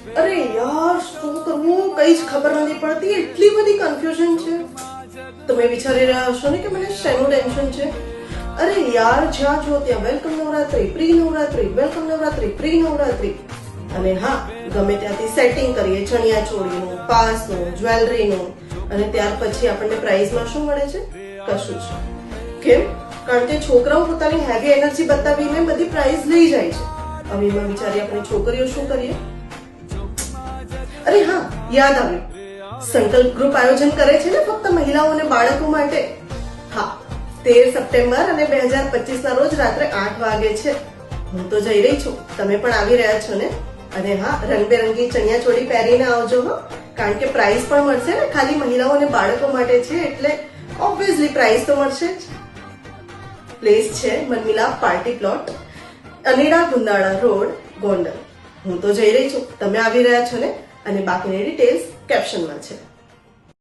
અરે યાર શું કરવું કઈ જ ખબર નથી પડતી, એટલી બધી કન્ફ્યુઝન છે. તમે વિચારી રહ્યા હશો ને કે મને શેનું ટેન્શન છે. અરે યાર જ્યાં જો ત્યાં welcome Navratri, pre Navratri, welcome Navratri, pre Navratri. અને હા, ગમે ત્યાંથી સેટિંગ કરીએ ચણિયા ચોળીનું, પાસનું, જ્વેલરીનું, અને ત્યાર પછી આપણને પ્રાઇઝમાં શું મળે છે? કશું જ. કેમ? કારણ કે છોકરાઓ પોતાની હેવી એનર્જી બતાવીને બધી પ્રાઇઝ લઈ જાય છે. હવે એમાં વિચારી આપણે છોકરીઓ શું કરીએ? અરે હા, યાદ આવ્યું, સંકલ્પ ગ્રુપ આયોજન કરે છે ને ફક્ત મહિલાઓ અને બાળકો માટે. હા, 13 સપ્ટેમ્બર અને 2025 ના રોજ રાત્રે 8 વાગે છે. હું તો જઈ રહી છું, તમે પણ આવી રહ્યા છો ને? અને હા, રંગબેરંગી ચણિયા ચોળી પહેરીને આવજો હો, કારણ કે પ્રાઇઝ પણ મળશે ને. ખાલી મહિલાઓ અને બાળકો માટે છે એટલે ઓબ્વિયસલી પ્રાઇઝ તો મળશે જ. પ્લેસ છે Manmilap party plot, Aneda Gundala road, Gondal. હું તો જઈ રહી છું, તમે આવી રહ્યા છો ને? અને બાકીની ડિટેલ્સ કેપ્શનમાં છે.